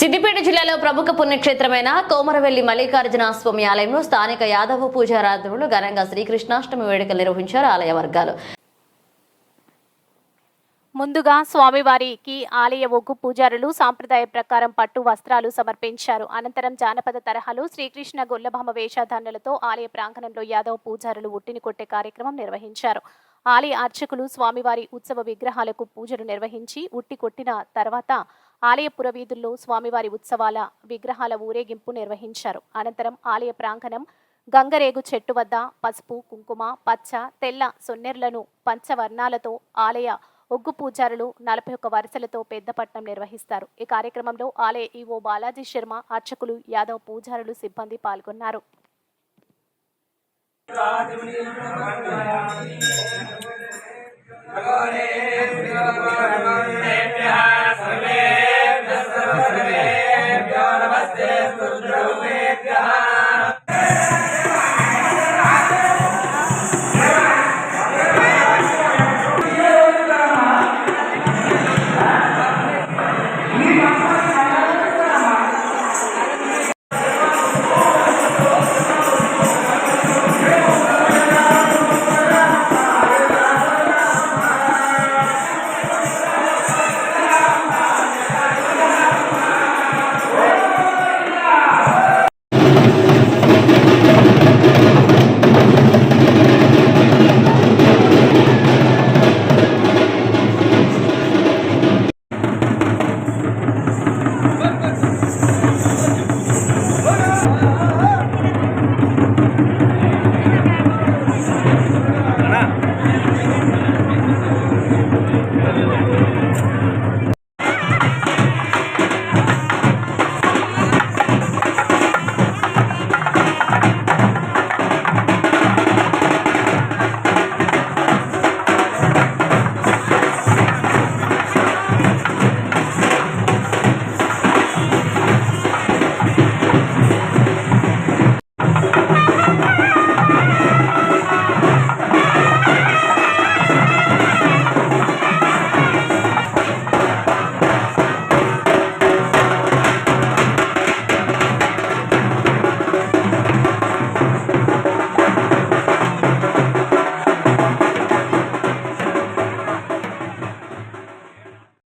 సిద్దిపేట జిల్లాలో ప్రముఖ పుణ్యక్షేత్రమైన కోమరవెల్లి మల్లికార్జున స్వామి ఆలయంలో స్థానిక యాదవ పూజారాధకులు ఘనంగా శ్రీకృష్ణాష్టమి వేడుకలు నిర్వహించారు ఆలయ వర్గాలు. ముందుగా స్వామివారికి ఆలయ ఒగ్గు పూజారులు సాంప్రదాయ ప్రకారం పట్టు వస్త్రాలు సమర్పించారు. అనంతరం జానపద తరహాలో శ్రీకృష్ణ గొల్లభామ వేషధారణలతో ఆలయ ప్రాంగణంలో యాదవ పూజారులు ఉట్టిని కొట్టే కార్యక్రమం నిర్వహించారు. ఆలయ అర్చకులు స్వామివారి ఉత్సవ విగ్రహాలకు పూజలు నిర్వహించి ఉట్టి కొట్టిన తర్వాత ఆలయ పురవీధుల్లో స్వామివారి ఉత్సవాల విగ్రహాల ఊరేగింపు నిర్వహించారు. అనంతరం ఆలయ ప్రాంగణం గంగరేగు చెట్టు వద్ద పసుపు, కుంకుమ, పచ్చ, తెల్ల సొన్నెర్లను పంచవర్ణాలతో ఆలయ ఒగ్గు పూజారులు 41 వరుసలతో పెద్దపట్నం నిర్వహిస్తారు. ఈ కార్యక్రమంలో ఆలయ ఈవో బాలాజీ శర్మ, అర్చకులు, యాదవ్ పూజారులు, సిబ్బంది పాల్గొన్నారు.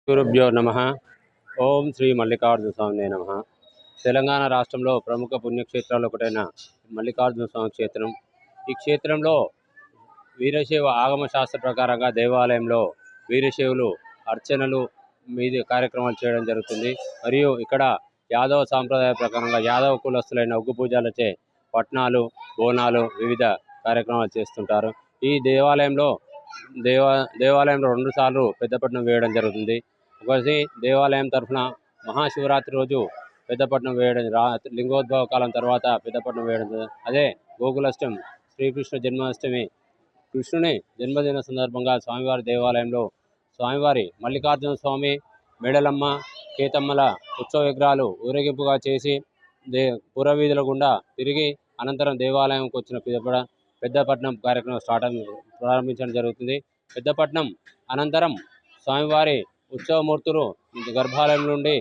గురుభ్యో నమః. ఓం శ్రీ మల్లికార్జున స్వామి నమః. తెలంగాణ రాష్ట్రంలో ప్రముఖ పుణ్యక్షేత్రాలు ఒకటైన మల్లికార్జున స్వామి క్షేత్రం. ఈ క్షేత్రంలో వీరశైవ ఆగమ శాస్త్ర ప్రకారంగా దేవాలయంలో వీరశైవులు అర్చనలు మీద కార్యక్రమాలు చేయడం జరుగుతుంది. మరియు ఇక్కడ యాదవ సాంప్రదాయ ప్రకారంగా యాదవ కులస్తులైన ఒగ్గు పూజలచే పట్నాలు, బోనాలు, వివిధ కార్యక్రమాలు చేస్తుంటారు. ఈ దేవాలయంలో 2 సార్లు పెద్దపట్నం వేయడం జరుగుతుంది. ఒకటి దేవాలయం తరఫున మహాశివరాత్రి రోజు పెద్దపట్నం వేయడం, లింగోద్భవ కాలం తర్వాత పెద్దపట్నం వేయడం. అదే గోకులాష్టమి, శ్రీకృష్ణ జన్మాష్టమి, కృష్ణుని జన్మదిన సందర్భంగా స్వామివారి దేవాలయంలో స్వామివారి మల్లికార్జున స్వామి, మేడలమ్మ, కేతమ్మల ఉత్సవ విగ్రహాలు ఊరేగింపుగా చేసి పురవీధుల గుండా తిరిగి అనంతరం దేవాలయంకి వచ్చిన పెద్దపట్నం కార్యక్రమం ప్రారంభించడం జరుగుతుంది. పెద్దపట్నం అనంతరం స్వామివారి ఉత్సవమూర్తులు గర్భాలయం నుండి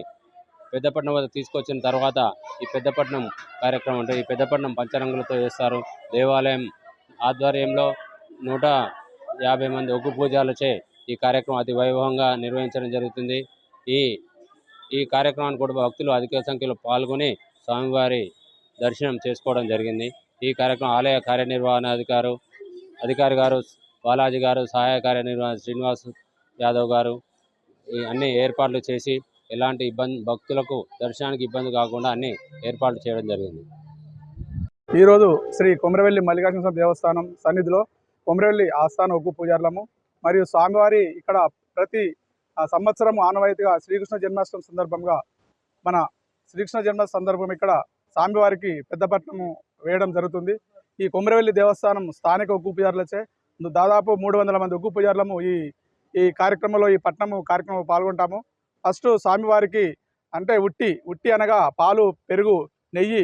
పెద్దపట్నం వద్ద తీసుకొచ్చిన తర్వాత ఈ పెద్దపట్నం కార్యక్రమం అంటే ఈ పెద్దపట్నం పంచరంగులతో చేస్తారు. దేవాలయం ఆధ్వర్యంలో 150 మంది ఒగ్గు పూజలచే ఈ కార్యక్రమం అతి వైభవంగా నిర్వహించడం జరుగుతుంది. ఈ కార్యక్రమానికి కూడా భక్తులు అధిక సంఖ్యలో పాల్గొని స్వామివారి దర్శనం చేసుకోవడం జరిగింది. ఈ కార్యక్రమం ఆలయ కార్యనిర్వహణ అధికారి గారు బాలాజీ గారు, సహాయ కార్యనిర్వహణ శ్రీనివాస్ యాదవ్ గారు అన్ని ఏర్పాట్లు చేసి ఎలాంటి భక్తులకు దర్శనానికి ఇబ్బంది కాకుండా అన్ని ఏర్పాట్లు చేయడం జరిగింది. ఈరోజు శ్రీ కొమరవెల్లి మల్లికార్జున స్వామి దేవస్థానం సన్నిధిలో కొమరవెల్లి ఆస్థాన ఒగ్గు పూజారులము మరియు స్వామివారి ఇక్కడ ప్రతి సంవత్సరం ఆనవాయితీగా శ్రీకృష్ణ జన్మాష్టమి సందర్భంగా ఇక్కడ స్వామివారికి పెద్దపట్నము వేయడం జరుగుతుంది. ఈ కొమరవెల్లి దేవస్థానం స్థానిక ఒగ్గు పూజారులచే దాదాపు 300 మంది ఒగ్గు పూజారులము ఈ కార్యక్రమంలో ఈ కార్యక్రమంలో పాల్గొంటాము. ఫస్ట్ స్వామివారికి అంటే ఉట్టి అనగా పాలు, పెరుగు, నెయ్యి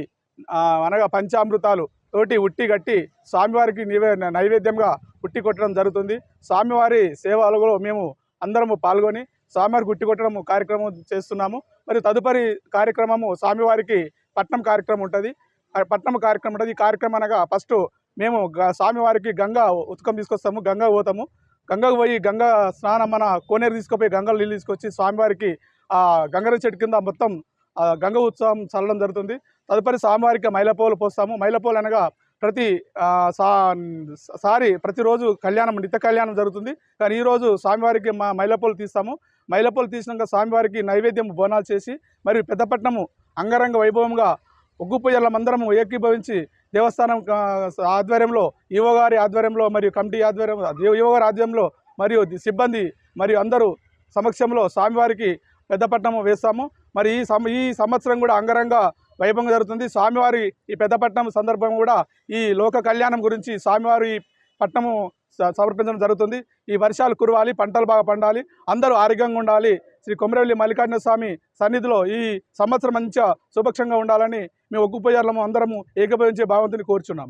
అనగా పంచామృతాలు తోటి ఉట్టి కట్టి స్వామివారికి నైవేద్యంగా ఉట్టి కొట్టడం జరుగుతుంది. స్వామివారి సేవలలో మేము అందరము పాల్గొని స్వామివారికి గుట్టి కొట్టడం కార్యక్రమం చేస్తున్నాము. మరి తదుపరి కార్యక్రమము స్వామివారికి పట్నం కార్యక్రమం ఉంటుంది. పట్నం కార్యక్రమం ఉంటుంది. ఈ కార్యక్రమం అనగా ఫస్ట్ మేము స్వామివారికి గంగా ఉతకం తీసుకొస్తాము, గంగా పోతాము. గంగకు పోయి గంగా స్నానం మన కోనేరు తీసుకుపోయి గంగలో నీళ్ళు తీసుకొచ్చి స్వామివారికి ఆ గంగర చెట్టు కింద మొత్తం గంగ ఉత్సవం చల్లడం జరుగుతుంది. తదుపరి స్వామివారికి మైలపోలు పోస్తాము. మైలపోలు అనగా ప్రతిరోజు కళ్యాణం, నిత్య కళ్యాణం జరుగుతుంది. కానీ ఈరోజు స్వామివారికి మైలపోలు తీస్తాము. మైలపోలు తీసినాక స్వామివారికి నైవేద్యం బోనాలు చేసి మరియు పెద్దపట్నము అంగరంగ వైభవంగా ఒగ్గు పూజలందరము ఏకీభవించి దేవస్థానం ఆధ్వర్యంలో ఈవో గారి ఆధ్వర్యంలో మరియు కమిటీ ఆధ్వర్యంలో ఈవో గారి ఆధ్వర్యంలో మరియు సిబ్బంది మరియు అందరూ సమక్షంలో స్వామివారికి పెద్దపట్నం వేస్తాము. మరి ఈ సంవత్సరం కూడా అంగరంగ వైభవంగా జరుగుతుంది. స్వామివారి ఈ పెద్దపట్నం సందర్భం కూడా ఈ లోక కళ్యాణం గురించి స్వామివారి పట్నము సమర్పించడం జరుగుతుంది. ఈ వర్షాలు కురవాలి, పంటలు బాగా పండాలి, అందరూ ఆరోగ్యంగా ఉండాలి. శ్రీ కొమరవెల్లి మల్లికార్జున స్వామి సన్నిధిలో ఈ సంవత్సరం మంచిగా సుభిక్షంగా ఉండాలని మేము ఒగ్గు పూజారులము అందరము ఏకీభవించే భావంతిని కోరుచున్నాం.